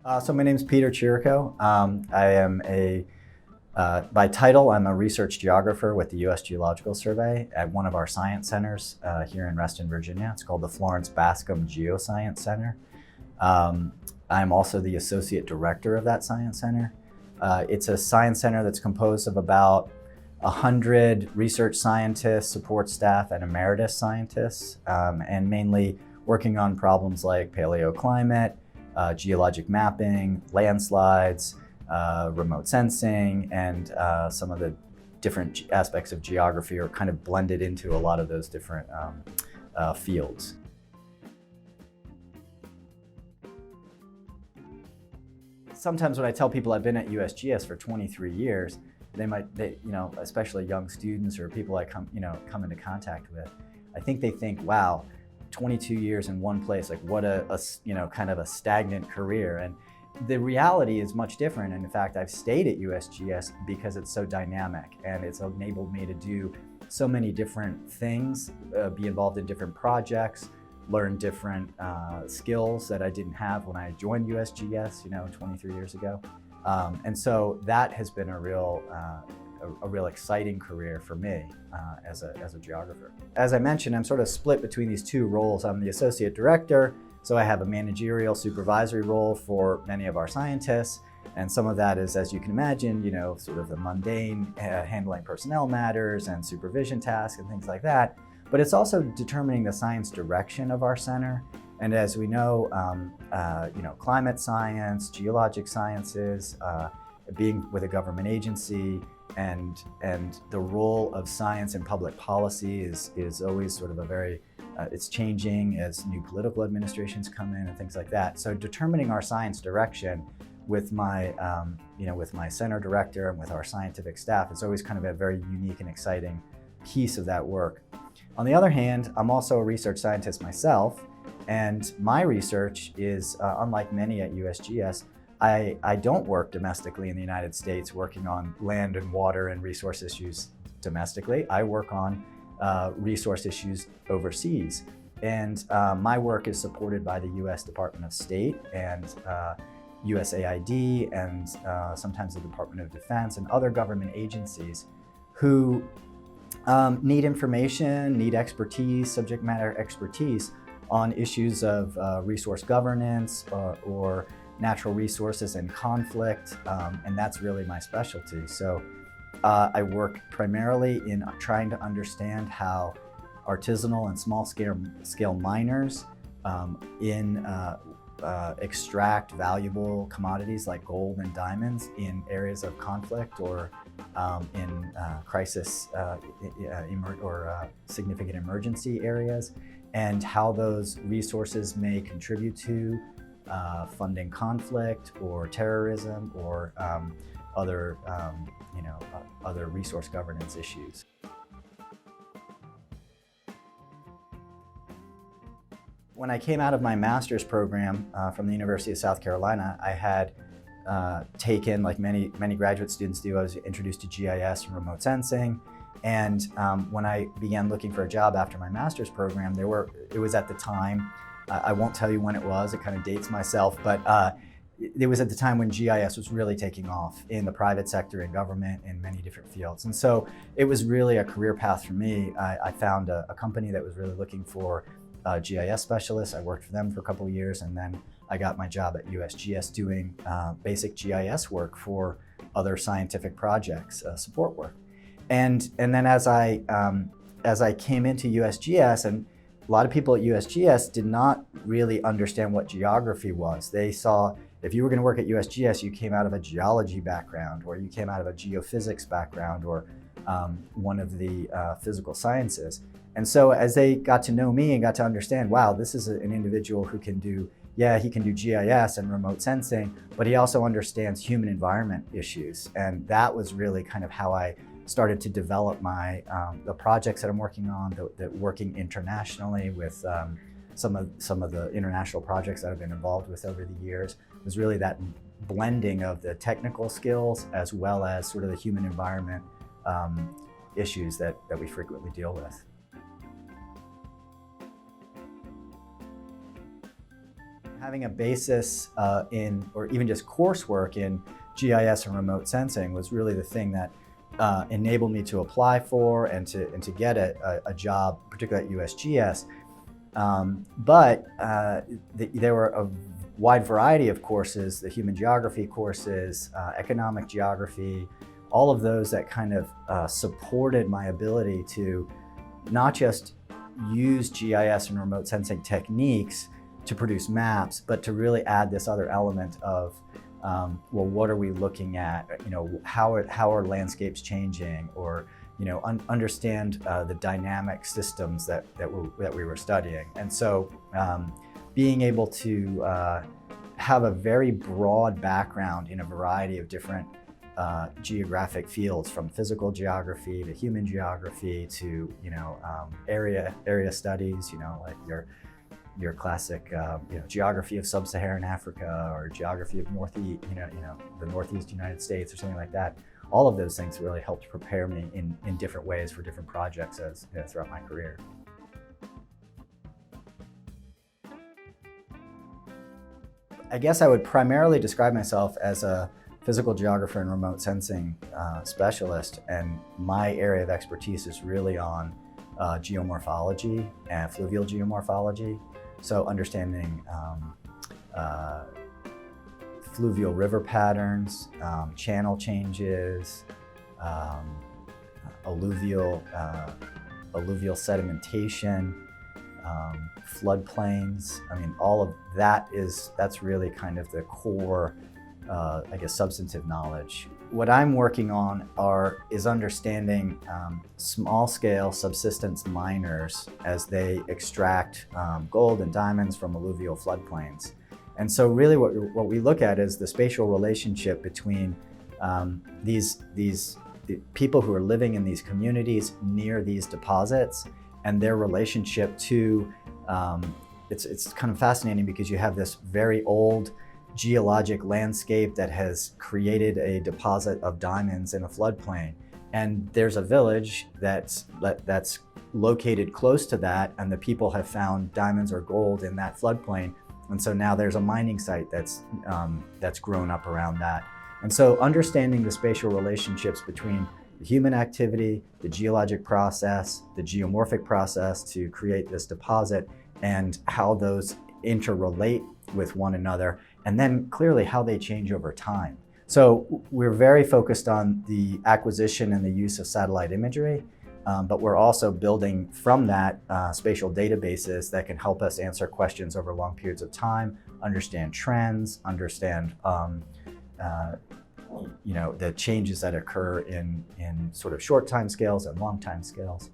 So my name is Peter Chirico. I am by title, I'm a research geographer with the US Geological Survey at one of our science centers here in Reston, Virginia. It's called the Florence Bascom Geoscience Center. I'm also the associate director of that science center. It's a science center that's composed of about 100 research scientists, support staff, and emeritus scientists, and mainly working on problems like paleoclimate, geologic mapping, landslides, remote sensing, and some of the different aspects of geography are kind of blended into a lot of those different fields. Sometimes when I tell people I've been at USGS for 23 years, especially young students or people I come into contact with, I think they think, wow, 22 years in one place, like what a kind of a stagnant career. And the reality is much different. And in fact, I've stayed at USGS because it's so dynamic and it's enabled me to do so many different things, be involved in different projects, learn different skills that I didn't have when I joined USGS, 23 years ago. And so that has been a real exciting career for me as a geographer. As I mentioned, I'm sort of split between these two roles. I'm the associate director, so I have a managerial supervisory role for many of our scientists, and some of that is, as you can imagine, sort of the mundane handling personnel matters and supervision tasks and things like that. But it's also determining the science direction of our center. And as we know, climate science, geologic sciences, being with a government agency, and the role of science in public policy is always sort of it's changing as new political administrations come in and things like that. So determining our science direction with my center director and with our scientific staff is always kind of a very unique and exciting piece of that work. On the other hand, I'm also a research scientist myself, and my research is, unlike many at USGS, I don't work domestically in the United States working on land and water and resource issues domestically. I work on resource issues overseas. And my work is supported by the US Department of State and USAID and sometimes the Department of Defense and other government agencies who need information, need expertise, subject matter expertise on issues of resource governance or natural resources and conflict, and that's really my specialty. So I work primarily in trying to understand how artisanal and small-scale miners extract valuable commodities like gold and diamonds in areas of conflict or in crisis or significant emergency areas, and how those resources may contribute to funding conflict or terrorism or other resource governance issues. When I came out of my master's program from the University of South Carolina, I had taken, like many graduate students do, I was introduced to GIS and remote sensing. And when I began looking for a job after my master's program, it was at the time, I won't tell you when it was, it kind of dates myself, but it was at the time when GIS was really taking off in the private sector and government in many different fields. And so it was really a career path for me. I found a company that was really looking for GIS specialists. I worked for them for a couple of years, and then I got my job at USGS doing basic GIS work for other scientific projects, support work. And then as I came into USGS, and a lot of people at USGS did not really understand what geography was. They saw if you were going to work at USGS, you came out of a geology background, or you came out of a geophysics background, or one of the physical sciences. And so as they got to know me and got to understand, wow, this is an individual who can do, he can do GIS and remote sensing, but he also understands human environment issues. And that was really kind of how I started to develop the projects that I'm working on, working internationally with some of the international projects that I've been involved with over the years. It was really that blending of the technical skills as well as sort of the human environment issues that we frequently deal with. Having a basis in, or even just coursework in GIS and remote sensing was really the thing that enabled me to apply for and to get a job, particularly at USGS. There were a wide variety of courses, the human geography courses, economic geography, all of those that kind of supported my ability to not just use GIS and remote sensing techniques to produce maps, but to really add this other element of, well, what are we looking at? You know, how are landscapes changing? Or, you know, understand the dynamic systems that we were studying. And so, being able to have a very broad background in a variety of different geographic fields, from physical geography to human geography to, you know, area studies, you know, like your classic, you know, geography of sub-Saharan Africa, or geography of the Northeast United States, or something like that. All of those things really helped prepare me in different ways for different projects as, you know, throughout my career. I guess I would primarily describe myself as a physical geographer and remote sensing specialist, and my area of expertise is really on geomorphology and fluvial geomorphology. So understanding fluvial river patterns, channel changes, alluvial sedimentation, floodplains. I mean, all of that that's really kind of the core, I guess, substantive knowledge. What I'm working on is understanding small-scale subsistence miners as they extract gold and diamonds from alluvial floodplains. And so really what we look at is the spatial relationship between the people who are living in these communities near these deposits and their relationship to, it's kind of fascinating because you have this very old geologic landscape that has created a deposit of diamonds in a floodplain. And there's a village that's located close to that, and the people have found diamonds or gold in that floodplain. And so now there's a mining site that's grown up around that. And so understanding the spatial relationships between the human activity, the geologic process, the geomorphic process to create this deposit, and how those interrelate with one another, and then clearly how they change over time. So we're very focused on the acquisition and the use of satellite imagery, but we're also building from that spatial databases that can help us answer questions over long periods of time, understand trends, understand you know, the changes that occur in sort of short time scales and long time scales.